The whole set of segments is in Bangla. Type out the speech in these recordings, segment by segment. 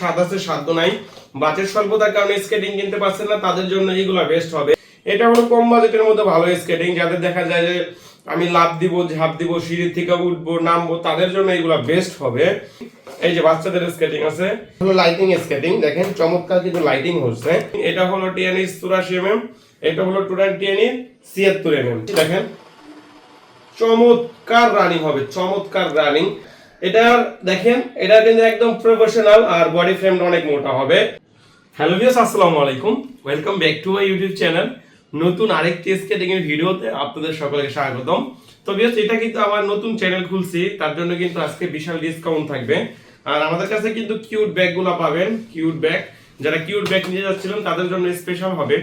স্বাদ আছে সাধ্য নাই, বাজেট স্বল্পতার কারণে স্কেটিং কিনতে পারছেন না, তাদের জন্য এইগুলা বেস্ট হবে। এটা হলো কম বাজেটের মধ্যে ভালো স্কেটিং, যাদের দেখা যায় যে আমি লাফ দিব, ঝাঁপ দিব, সিঁড়ি থেকে উঠবো নামবো, তাদের জন্য এইগুলা বেস্ট হবে। এই যে বাচ্চাদের স্কেটিং আছে, হলো লাইটিং স্কেটিং, দেখেন চমৎকার কিন্তু লাইটিং হচ্ছে। এটা হলো টিএনই 84 mm, এটা হলো টিএনই 76 mm। দেখেন চমৎকার রানিং হবে, চমৎকার রানিং। এটা দেখেন, এটা কিন্তু একদম প্রফেশনাল, আর বডি ফ্রেমটা অনেক মোটা হবে। হ্যালো ভিউয়ার্স, আসসালামু আলাইকুম, welcome back to my YouTube channel. নতুন আরেকটি স্কেটিং এর ভিডিওতে আপনাদের সকলকে স্বাগতম। তো ভিউয়ার্স, এটা কিন্তু আমার নতুন চ্যানেল খুলছি, তার জন্য কিন্তু আজকে বিশাল ডিসকাউন্ট থাকবে। আর আমাদের কাছে কিন্তু কিউট ব্যাগগুলো পাবেন, কিউট ব্যাগ, যারা কিউট ব্যাগ নিয়ে যাচ্ছিলেন তাদের জন্য স্পেশাল হবে।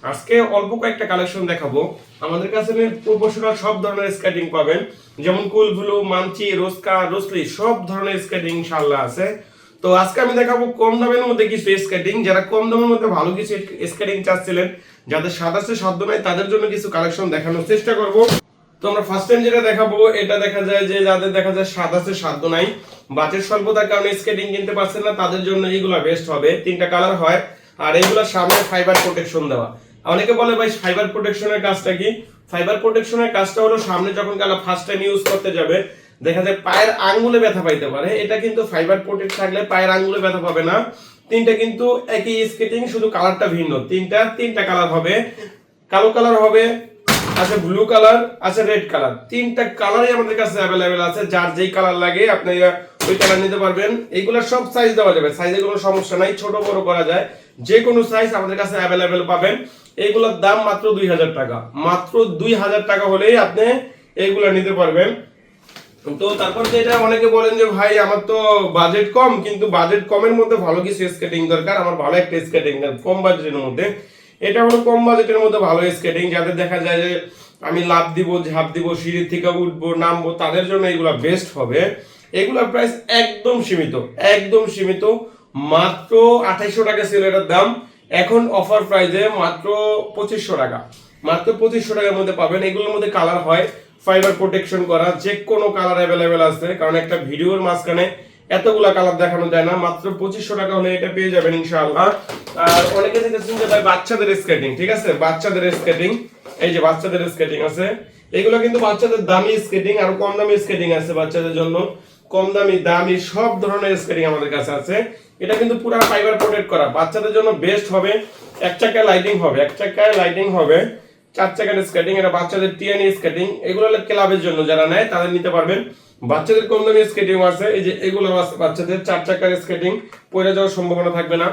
আজকে অল্প কয়েকটা কালেকশন দেখাবো। আমাদের কাছে প্রফেশনাল সব ধরনের স্কেটিং পাবেন, যেমন কুল ব্লু, মানচি, রোস্কা, রোসলি, সব ধরনের স্কেটিং ইনশাআল্লাহ আছে। তো আজকে আমি দেখাবো কম দামের মধ্যে কিছু স্কেটিং, যারা কম দামের মধ্যে ভালো কিছু স্কেটিং চাচ্ছিলেন, যাদের স্বাদ আছে সাধ্য নাই, তাদের জন্য কিছু কালেকশন দেখানোর চেষ্টা করব। তো আমরা ফার্স্ট টাইম যেটা দেখাবো, এটা দেখা যায় যে যাদের দেখা যায় স্বাদ আছে সাধ্য নাই, বাজেট স্বল্পতার কারণে স্কেটিং কিনতে পারছেন না, তাদের জন্য এইগুলা বেস্ট হবে। তিনটা কালার হয়, আর এইগুলা সামনে ফাইবার প্রোটেকশন দেওয়া। অনেকে বলে ভাই ফাইবার প্রোটেকশনের কাজটা কি? ফাইবার প্রোটেকশনের কাজটা হলো সামনে যখন কালা ফার্স্ট টাইম ইউজ করতে যাবে, দেখা যায় পায়ের আঙ্গুলে ব্যথা পাইতে পারে, এটা কিন্তু ফাইবার প্রোটেক্ট থাকলে পায়ের আঙ্গুলে ব্যথা পাবে না। তিনটা কিন্তু একই স্কেটিং, শুধু কালারটা ভিন্ন। তিনটা কালার হবে, কালো কালার হবে, আছে ব্লু কালার, আছে রেড কালার। তিনটা কালারই আমাদের কাছে অ্যাভেলেবেল আছে, যার যেই কালার লাগে আপনি ওই কালার নিতে পারবেন। এইগুলা সব সাইজ দেওয়া যাবে, সাইজে কোনো সমস্যা নাই, ছোট বড় করা যায়, যে কোনো সাইজ আমাদের কাছে অ্যাভেলেবেল পাবেন। এইগুলোর দাম মাত্র 2000 টাকা, মাত্র 2000 টাকা হলেই আপনি এইগুলা নিতে পারবেন। তো তারপর যেটা অনেকে বলেন যে ভাই আমার তো বাজেট কম, কিন্তু বাজেট কমের মধ্যে ভালো কিছু স্কেটিং দরকার, আমার ভালো একটা স্কেটিং কম বাজেটের মধ্যে। এটা হলো কম বাজেটের মধ্যে ভালো স্কেটিং, যাদের দেখা যায় যে আমি লাফ দিব, ঝাঁপ দিব, সিঁড়ি থেকে উঠবো নামবো, তাদের জন্য এগুলা বেস্ট হবে। এগুলার প্রাইস একদম সীমিত, একদম সীমিত, মাত্র 2800 টাকা ছিল এটার দাম, এখন অফার প্রাইসে মাত্র 2500 টাকা, মাত্র 2500 টাকার মধ্যে পাবেন। এগুলোর মধ্যে কালার হয় ফাইবার প্রোটেকশন করা, যে কোনো কালার অ্যাভেলেবেল আছে, কারণ একটা ভিডিওর মাঝখানে এতগুলা কালার দেখানো যায় না। মাত্র 2500 টাকা হলে এটা পেয়ে যাবেন ইনশাআল্লাহ। আর অনেকে দেখেছেন যে ভাই বাচ্চাদের স্কেটিং, ঠিক আছে, বাচ্চাদের স্কেটিং, এই যে বাচ্চাদের স্কেটিং আছে, এগুলো কিন্তু বাচ্চাদের দামি স্কেটিং, আর কম দামি স্কেটিং আছে বাচ্চাদের জন্য, কম দামি দামি সব ধরনের স্কেটিং আমাদের কাছে আছে। এটা কিন্তু পুরো ফাইবার প্রোটেক্ট করা, বাচ্চাদের জন্য বেস্ট হবে। এক চাকায় লাইটিং হবে, এক চাকায় লাইটিং হবে, 4 চাকার স্কেটিং, এটা বাচ্চাদের টিএনই স্কেটিং। এগুলো হলো ক্লাবের জন্য, যারা নেয় তাদের নিতে পারবেন। বাচ্চাদের কম দামি স্কেটিং আছে, এই যে এগুলো বাচ্চাদের 4 চাকার স্কেটিং, পড়ে যাওয়ার সম্ভাবনা থাকবে না।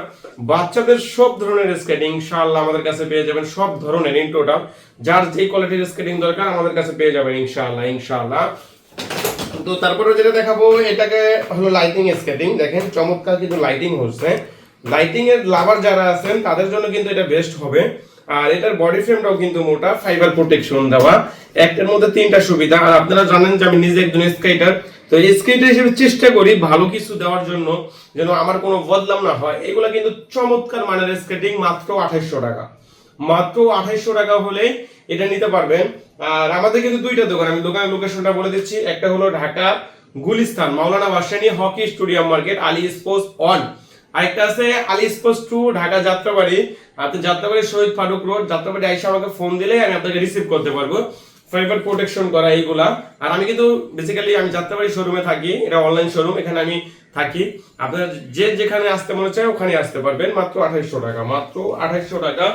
বাচ্চাদের সব ধরনের স্কেটিং ইনশাআল্লাহ আমাদের কাছে পেয়ে যাবেন, সব ধরনের ইন টোটাল, যার যেই কোয়ালিটির স্কেটিং দরকার আমাদের কাছে পেয়ে যাবেন ইনশাআল্লাহ, ইনশাআল্লাহ। তো তারপরে যেটা দেখাবো, এটাকে হলো লাইটিং স্কেটিং, দেখেন চমৎকার কিন্তু লাইটিং হচ্ছে। লাইটিং এর লাভার যারা আছেন তাদের জন্য কিন্তু এটা বেস্ট হবে। আর এটার বডি ফ্রেমটাও কিন্তু মোটা, ফাইবার প্রোটেকশন দেওয়া, একটার মধ্যে তিনটা সুবিধা। আর আপনারা জানেন যে আমি নিজে একজন স্কেটার, তো স্কেটার হিসেবে চেষ্টা করি ভালো কিছু দেওয়ার জন্য, যেন আমার কোনো বদলাম না হয়। এগুলা কিন্তু চমৎকার মানের স্কেটিং, মাত্র 2800 টাকা, মাত্র 2800 টাকা হলে এটা নিতে পারবেন। আর আমাদের কিন্তু দুইটা দোকান, আমি দোকানের লোকেশনটা বলে দিচ্ছি। একটা হলো Dhaka Gulistan Maulana Bhasani hockey stadium market, Ali sports 1। আরেকটা আছে আলী স্পোর্টস 2, ঢাকা যাত্রাবাড়ি। আপনি যাত্রাবাড়ি শহীদ ফারুক রোড, যাত্রাবাড়ি আইসা আমাকে ফোন দিলে আমি আপনাকে রিসিভ করতে পারবো। ফাইবার প্রোটেকশন করা এইগুলা। আর আমি কিন্তু বেসিক্যালি আমি যাত্রাবাড়ি শোরুমে থাকি, এটা অনলাইন শোরুম, এখানে আমি থাকি। আপনারা যে যেখানে আসতে মনে চায় ওখানে আসতে পারবেন, মাত্র 2800 টাকা, মাত্র 2800 টাকা।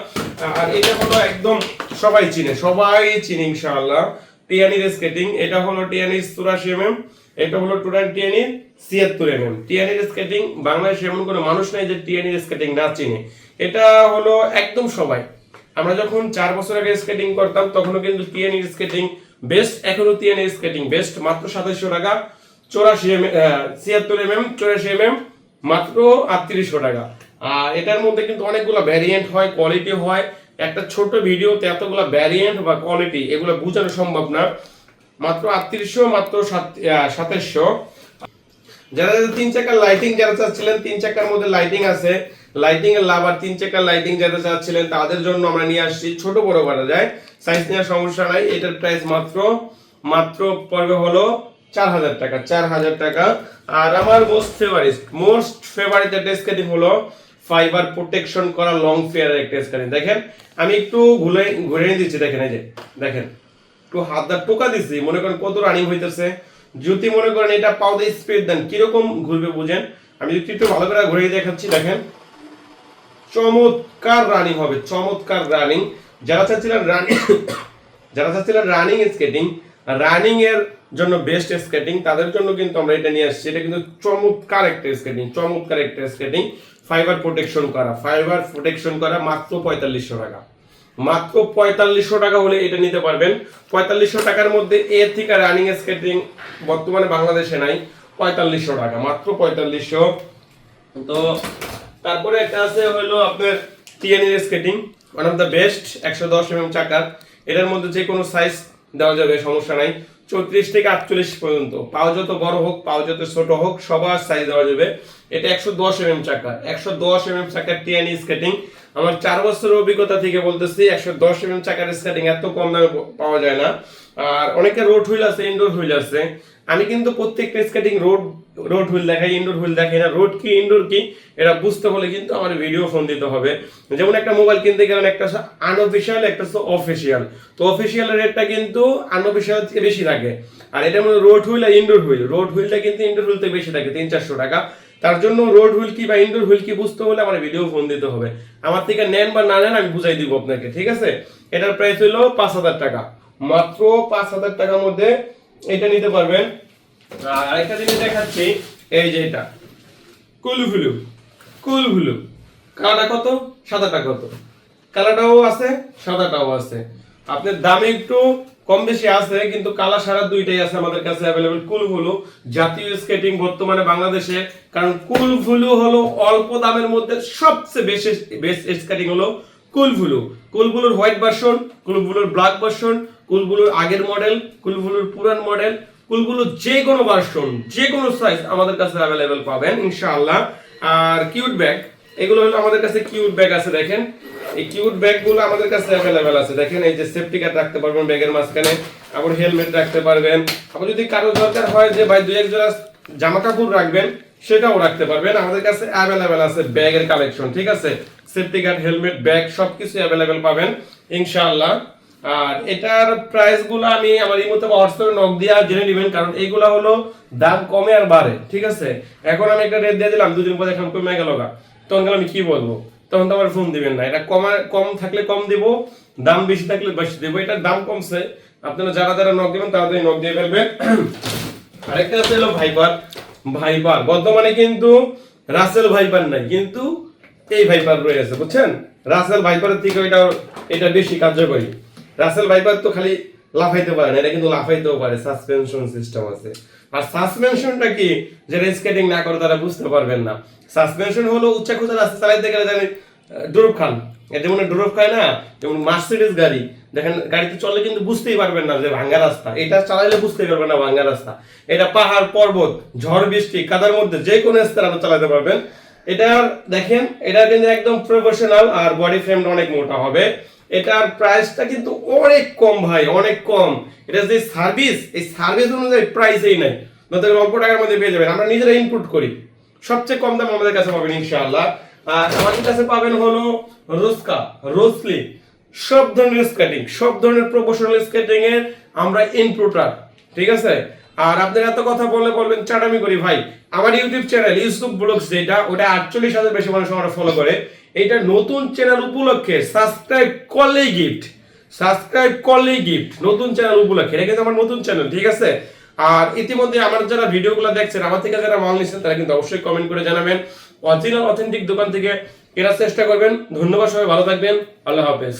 আর এটা হলো একদম সবাই চিনে, সবাই চিনে ইনশাআল্লাহ, টিএনই স্কেটিং। এটা হলো টিএনই 84 mm, এটা হলো টিএনই 76 mm। টিএনই স্কেটিং বাংলাদেশে এমন কোনো মানুষ নাই যে টিএনই স্কেটিং না চিনে। এটা হলো একদম সবাই। আমরা যখন 4 বছর আগে স্কেটিং করতাম তখনও কিন্তু টিএনই স্কেটিং বেস্ট, এখনো টিএনই স্কেটিং বেস্ট, মাত্র 2700 টাকা। 76 mm 84 mm মাত্র 3800 টাকা। আর এটার মধ্যে কিন্তু অনেকগুলো ভ্যারিয়েন্ট হয়, কোয়ালিটি হয়। একটা ছোট ভিডিওতে এতগুলো ভ্যারিয়েন্ট বা কোয়ালিটি এগুলো বোঝানো সম্ভব না। মাত্র 3800, মাত্র 2700। যারা 3 চাকার লাইটিং যারা চাচ্ছিলেন, 3 চাকার মধ্যে লাইটিং আছে, লাইটিং এর লাভ, আর 3 চাকার লাইটিং যারা চাচ্ছিলেন তাদের জন্য আমরা নিয়ে আসছি, ছোট বড় করা যায়, সাইজ নেওয়ার সমস্যা নাই। এটার প্রাইস মাত্র পড়বে হলো 4000 টাকা, 4000 টাকা। আর আমার মোস্ট ফেভারিট একটা স্কেটিং হলো ফাইবার প্রোটেকশন করা লং ফেয়ার একটা স্কেটিং। দেখেন আমি একটু ঘুরে দিচ্ছি, দেখেন এই যে দেখেন একটু হাতটা টোকা দিচ্ছি, মনে করেন কত রানিং হইতেছে। যদি মনে করেন এটা পাও দিয়ে স্পিড দেন কিরকম ঘুরবে বুঝেন। আমি যদি একটু ভালো করে ঘুরে দেখাচ্ছি, দেখেন চমৎকার রানিং হবে, চমৎকার রানিং। যারা চাচ্ছিলেন রানিং স্কেটিং, রানিং এর জন্য বেস্ট স্কেটিং, তাদের জন্য কিন্তু আমরা এটা নিয়ে আসছি। এটা কিন্তু চমৎকার একটা স্কেটিং, ফাইবার প্রোটেকশন করা মাত্র 4500 টাকা। মাত্র 4500 টাকা হলে এটা নিতে পারবেন। 4500 টাকার মধ্যে এর থেকে রানিং স্কেটিং বর্তমানে বাংলাদেশে নাই। 4500 টাকা, মাত্র 4500। তো তারপরে একটা আছে হলো আপনার TNA skating, one of the best, 110 চাকার। এটার মধ্যে যে কোনো সাইজ দেওয়া যাবে, সমস্যা নাই। 34 থেকে 48 পর্যন্ত, পাও যত বড় হোক পাও যত ছোট হোক সবার সাইজ দেওয়া যাবে। এটা 110 চাকা, 110 চাকার টিএনএ স্কেটিং। আমার 4 বছরের অভিজ্ঞতা থেকে বলতেছি 110 চাকার স্কেটিং এত কম দামে পাওয়া যায় না। আর অনেকে রোড হুইল আছে, ইনডোর হুইল আছে। আমি কিন্তু প্রত্যেকটা স্কেটিং রোড হুইল দেখাই, ইনডোর হুইল দেখাই না। রোড কি ইনডোর কি এটা বুঝতে হলে কিন্তু আমার ভিডিও ফোন দিতে হবে। যেমন একটা মোবাইল কিনতে গেলেন, একটা আনঅফিশিয়াল, একটা অফিশিয়াল। তো অফিশিয়াল রেটটা কিন্তু আনঅফিশিয়াল থেকে বেশি থাকে। আর এটার মধ্যে রোড হুইল আর ইনডোর হুইল, রোড হুইলটা কিন্তু ইনডোর হুইল থেকে বেশি থাকে, 300-400 টাকা। তার জন্য রোড হুইল কি বা ইনডোর হুইল কি বুঝতে হলে আমার ভিডিও ফোন দিতে হবে। আমার থেকে নেন বা না নেন আমি বুঝাই দিব আপনাকে, ঠিক আছে। এটার প্রাইস হলো 5000 টাকা, মাত্র 5000 টাকার মধ্যে এটা নিতে পারবেন। আর আরেকটা জিনিস দেখাচ্ছি, এই যে এটা কুলভুলু কালারটা কত, সাদাটা কত, কালারটাও আছে সাদাটাও আছে। আপনার দামে একটু কম বেশি আছে, কিন্তু কালার সারা দুইটাই আছে আমাদের কাছে অ্যাভেলেবল। কুলভুলু জাতীয় স্কেটিং বর্তমানে বাংলাদেশে, কারণ কুলভুলু হলো অল্প দামের মধ্যে সবচেয়ে বেস্ট স্কেটিং হলো কুলভুলুর হোয়াইট ভার্সন, কুলভুলুর ব্ল্যাক ভার্সন, কুলভুলুর আগের মডেল, কুলভুলুর পুরান মডেল, কুলভুলুর যে কোনো ভার্সন, যে কোনো সাইজ আমাদের কাছে অ্যাভেলেবল পাবেন ইনশাআল্লাহ। আর কিউট ব্যাগ, এগুলো হলো আমাদের কাছে কিউট ব্যাগ আছে। দেখেন এই কিউট ব্যাগগুলো আমাদের কাছে অ্যাভেলেবল আছে। দেখেন এই যে সেফটি কার্ড রাখতে পারবেন ব্যাগের মাঝখানে, আবার হেলমেট রাখতে পারবেন। আবার যদি কারো দরকার হয় যে ভাই 2-1 জোড়া জামা কাপড় রাখবেন, সেটাও রাখতে পারবেন। আমাদের কাছে অ্যাভেলেবল আছে ব্যাগের কালেকশন, ঠিক আছে। সেফটি কার্ড, হেলমেট, ব্যাগ সবকিছু অ্যাভেলেবল পাবেন ইনশাআল্লাহ। আর এটার প্রাইস গুলো আমি আমার এই মতো হোয়াটসঅ্যাপে নক দিয়ে জেনে নেবেন, কারণ এইগুলা হলো দাম কমে আর বাড়ে, ঠিক আছে। এখন আমি একটা রেট দিয়ে দিলাম, 2 দিন পরে এখন কমে গেল, তখন আমি কি বলবো, তখন তো আমার ফোন দিবেন না। এটা কম থাকলে কম দিব, দাম বেশি থাকলে বেশি দেবো। এটার দাম কমছে, আপনারা যারা নক দিবেন তাড়াতাড়ি নক দিয়ে ফেলবেন। আরেকটা আছে হলো ভাইপার। বর্তমানে কিন্তু রাসেল ভাইপার নাই, কিন্তু এই ভাইপার রয়েছে, বুঝছেন। রাসেল ভাইপারের থেকে এটা বেশি কার্যকরী। রাসেল ভাইপার তো খালি লাফাইতে পারে না, এটা কিন্তু লাফাইতেও পারে, সাসপেনশন সিস্টেম আছে। আর সাসপেনশনটা কি, যারা স্কেটিং না করে তারা বুঝতে পারবেন না। সাসপেনশন হলো উচ্চ খোঁজা রাস্তা চালাইতে গেলে জানেন ড্রপ খান, যেমন ড্রপ খায় না, যেমন মার্সিডিজ গাড়ি দেখেন, গাড়িতে চললে কিন্তু বুঝতেই পারবেন না যে ভাঙ্গা রাস্তা। এটা চালাইলে বুঝতেই পারবেন না ভাঙ্গা রাস্তা। এটা পাহাড় পর্বত, ঝড় বৃষ্টি, কাদার মধ্যে যে কোনো রাস্তা আপনি চালাতে পারবেন। এটা দেখেন, এটা কিন্তু একদম প্রফেশনাল, আর বডি ফ্রেমটা অনেক মোটা হবে। এটার প্রাইসটা কিন্তু অনেক কম ভাই, অনেক কম। এটা যে সার্ভিস, এই সার্ভিস অনুযায়ী প্রাইসেই নাই, নতুন অল্প টাকার মধ্যে পেয়ে যাবেন। আমরা নিজেরা ইনপুট করি, সবচেয়ে কম দাম আমাদের কাছে পাবেন ইনশাআল্লাহ। আর আমাদের কাছে পাবেন হলো রোসলি, সব ধরনের স্কেটিং, সব ধরনের প্রফেশনাল স্কেটিং এর আমরা ইনপুটার, ঠিক আছে। আর আপনারা এত কথা বলবেন চাটামি করি ভাই। আমার ইউটিউব চ্যানেল ইউসুফ ব্লগস, যেটা ওটা 48,000 বেশি মানুষ আমরা ফলো করে। এটা নতুন চ্যানেল উপলক্ষে সাবস্ক্রাইব করলেই গিফট, নতুন চ্যানেল উপলক্ষে। এটা কিন্তু আমার নতুন চ্যানেল, ঠিক আছে। আর ইতিমধ্যে আমার যারা ভিডিওগুলো দেখছেন, আমার থেকে যারা মাল নিচ্ছেন, তারা কিন্তু অবশ্যই কমেন্ট করে জানাবেন। অরিজিনাল অথেন্টিক দোকান থেকে কেনার চেষ্টা করবেন। ধন্যবাদ, সবাই ভালো থাকবেন, আল্লাহ হাফেজ।